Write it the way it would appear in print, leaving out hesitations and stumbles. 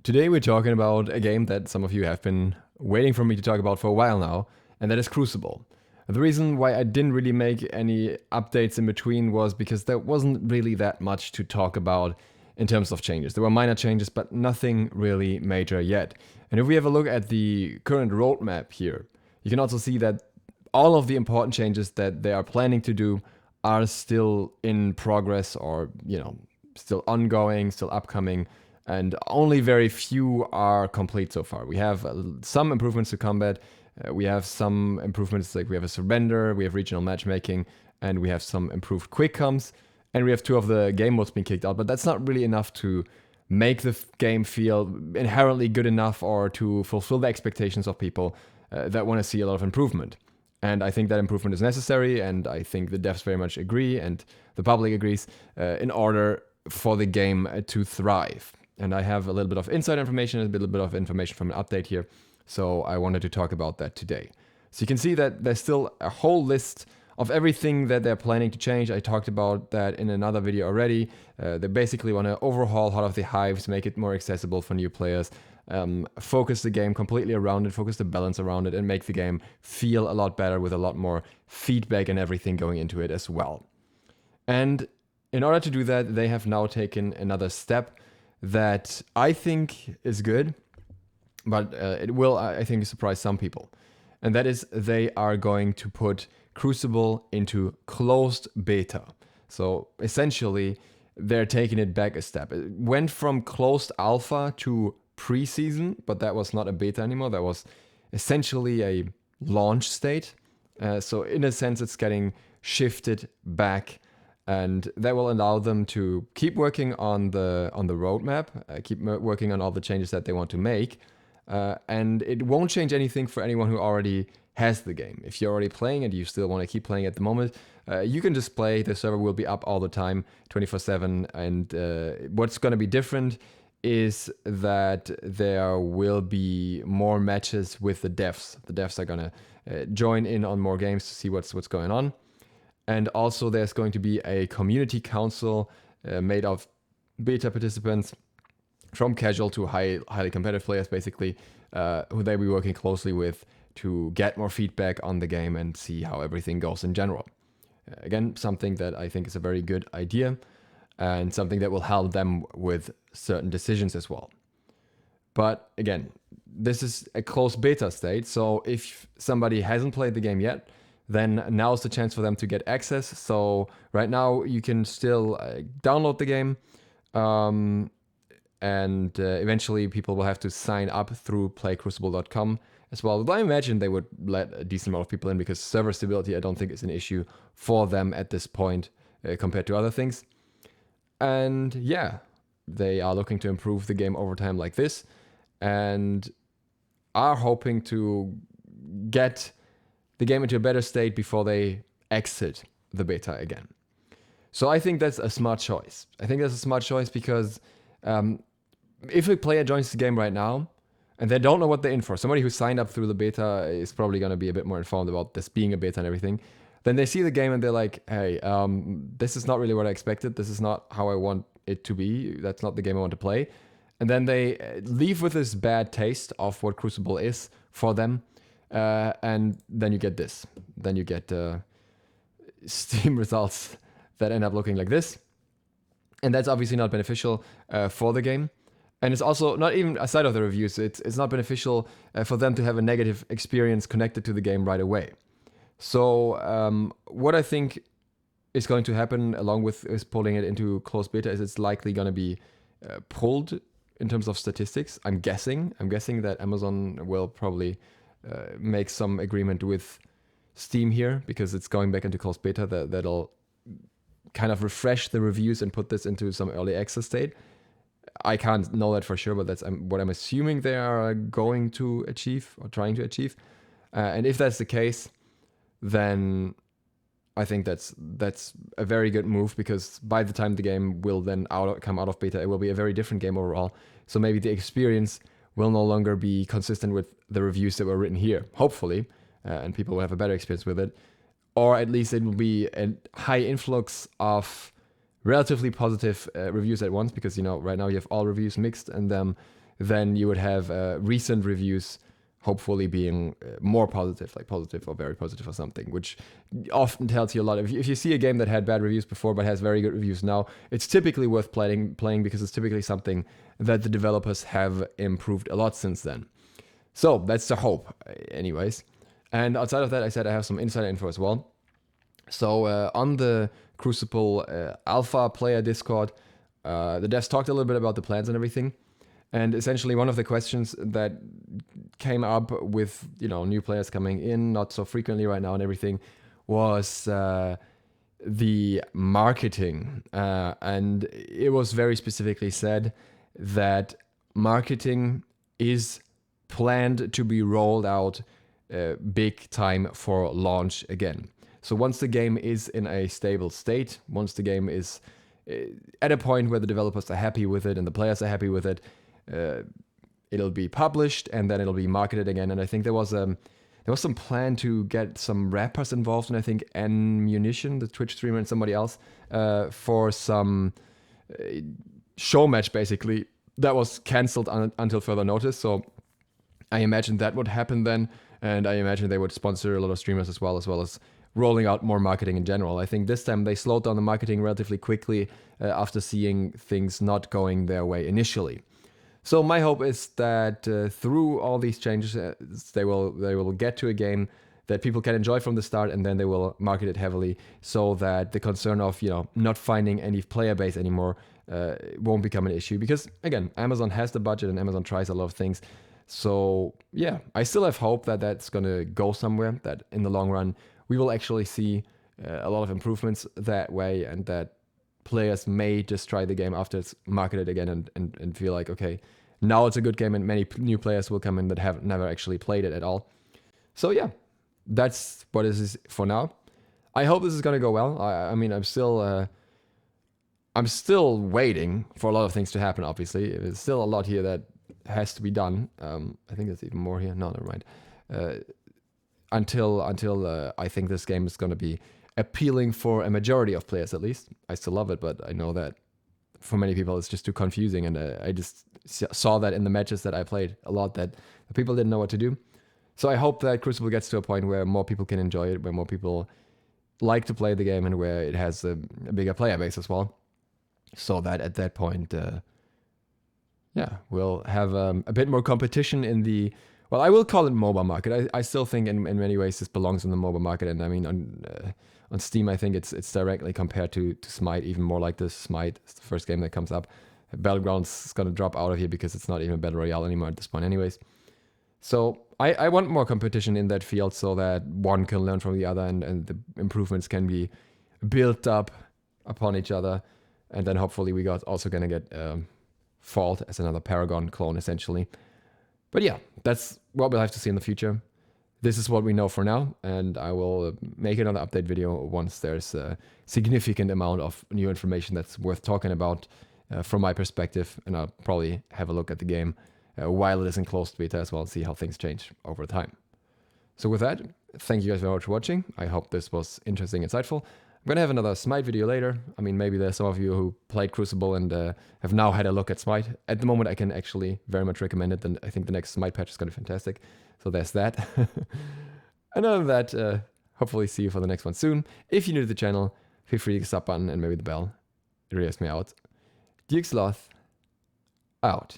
Today we're talking about a game that some of you have been waiting for me to talk about for a while now, and that is Crucible. The reason why I didn't really make any updates in between was because there wasn't really that much to talk about in terms of changes. There were minor changes, but nothing really major yet. And if we have a look at the current roadmap here, you can also see that all of the important changes that they are planning to do are still in progress or, still ongoing, still upcoming, and only very few are complete so far. We have some improvements to combat. We have some improvements, like we have a surrender, we have regional matchmaking, and we have some improved quick coms, and we have 2 of the game modes being kicked out. But that's not really enough to make the game feel inherently good enough or to fulfill the expectations of people that want to see a lot of improvement. And I think that improvement is necessary, and I think the devs very much agree, and the public agrees, in order for the game to thrive. And I have a little bit of inside information, a little bit of information from an update here, so I wanted to talk about that today. So you can see that there's still a whole list of everything that they're planning to change. I talked about that in another video already. They basically want to overhaul Heart of the Hives, make it more accessible for new players, focus the game completely around it, focus the balance around it, and make the game feel a lot better with a lot more feedback and everything going into it as well. And in order to do that, they have now taken another step that I think is good, but it will, I think, surprise some people. And that is they are going to put Crucible into closed beta. So essentially, they're taking it back a step. It went from closed alpha to pre-season, but that was not a beta anymore. That was essentially a launch state. So in a sense, it's getting shifted back, and that will allow them to keep working on the roadmap, keep working on all the changes that they want to make, and it won't change anything for anyone who already has the game. If you're already playing and you still want to keep playing at the moment, you can just play. The server will be up all the time, 24/7, and what's going to be different is that there will be more matches with the devs. The devs are going to join in on more games to see what's going on. And also there's going to be a community council made of beta participants from casual to highly competitive players, basically, who they'll be working closely with to get more feedback on the game and see how everything goes in general. Again, something that I think is a very good idea and something that will help them with certain decisions as well. But again, this is a closed beta state, so if somebody hasn't played the game yet, then now's the chance for them to get access. So right now you can still download the game, and eventually people will have to sign up through playcrucible.com as well. But I imagine they would let a decent amount of people in, because server stability I don't think is an issue for them at this point compared to other things. And yeah, they are looking to improve the game over time like this, and are hoping to get the game into a better state before they exit the beta again. So I think that's a smart choice. I think that's a smart choice because if a player joins the game right now and they don't know what they're in for, somebody who signed up through the beta is probably going to be a bit more informed about this being a beta and everything. Then they see the game and they're like, hey, this is not really what I expected. This is not how I want it to be. That's not the game I want to play. And then they leave with this bad taste of what Crucible is for them. And then you get this. Then you get Steam results that end up looking like this. And that's obviously not beneficial for the game. And it's also not even aside of the reviews, it's not beneficial for them to have a negative experience connected to the game right away. So what I think is going to happen along with is pulling it into closed beta is it's likely going to be pulled in terms of statistics. I'm guessing that Amazon will probably make some agreement with Steam here, because it's going back into closed beta. That'll kind of refresh the reviews and put this into some early access state. I can't know that for sure, but that's what I'm assuming they are going to achieve or trying to achieve. And if that's the case, then I think that's a very good move, because by the time the game will then come out of beta, it will be a very different game overall. So maybe the experience will no longer be consistent with the reviews that were written here, hopefully, and people will have a better experience with it. Or at least it will be a high influx of relatively positive reviews at once, because, right now you have all reviews mixed, and then you would have recent reviews hopefully being more positive, like positive or very positive or something, which often tells you a lot. If you see a game that had bad reviews before but has very good reviews now, it's typically worth playing because it's typically something that the developers have improved a lot since then. So that's the hope, anyways. And outside of that, I said I have some insider info as well. So on the Crucible alpha player Discord, the devs talked a little bit about the plans and everything. And essentially one of the questions that came up with, new players coming in, not so frequently right now and everything, was the marketing. And it was very specifically said that marketing is planned to be rolled out big time for launch again. So once the game is in a stable state, once the game is at a point where the developers are happy with it and the players are happy with it, it'll be published and then it'll be marketed again. And I think there was some plan to get some rappers involved, and I think Ammunition, the Twitch streamer, and somebody else for some show match basically that was cancelled until further notice. So I imagine that would happen then, and I imagine they would sponsor a lot of streamers as well as rolling out more marketing in general. I think this time they slowed down the marketing relatively quickly after seeing things not going their way initially. So my hope is that through all these changes, they will get to a game that people can enjoy from the start, and then they will market it heavily so that the concern of not finding any player base anymore won't become an issue. Because again, Amazon has the budget and Amazon tries a lot of things. So yeah, I still have hope that that's gonna go somewhere. That in the long run we will actually see a lot of improvements that way, and that players may just try the game after it's marketed again and feel like, okay, now it's a good game, and many new players will come in that have never actually played it at all. So yeah, that's what it is for now. I hope this is gonna go well. I mean, I'm still waiting for a lot of things to happen, obviously. There's still a lot here that has to be done. I think there's even more here. No, never mind. Until I think this game is gonna be appealing for a majority of players at least. I still love it, but I know that for many people it's just too confusing, and I just saw that in the matches that I played a lot, that people didn't know what to do. So I hope that Crucible gets to a point where more people can enjoy it, where more people like to play the game, and where it has a bigger player base as well, so that at that point we'll have a bit more competition in the, well, I will call it MOBA market. I still think in many ways this belongs in the MOBA market, and I mean on Steam I think it's directly compared to Smite, even more like this. Smite is the first game that comes up. Battlegrounds is gonna drop out of here because it's not even a battle royale anymore at this point anyways. So I want more competition in that field so that one can learn from the other, and the improvements can be built up upon each other, and then hopefully we also gonna get Fault as another Paragon clone essentially. But yeah, that's what we'll have to see in the future. This is what we know for now, and I will make another update video once there's a significant amount of new information that's worth talking about from my perspective, and I'll probably have a look at the game while it is in closed beta as well, see how things change over time. So with that, thank you guys very much for watching. I hope this was interesting, insightful. I'm gonna have another Smite video later. I mean, maybe there's some of you who played Crucible and have now had a look at Smite. At the moment, I can actually very much recommend it, and I think the next Smite patch is gonna be fantastic. So there's that. And other than that, hopefully see you for the next one soon. If you're new to the channel, feel free to hit the sub button and maybe the bell. It really helps me out. ZiSotto, out.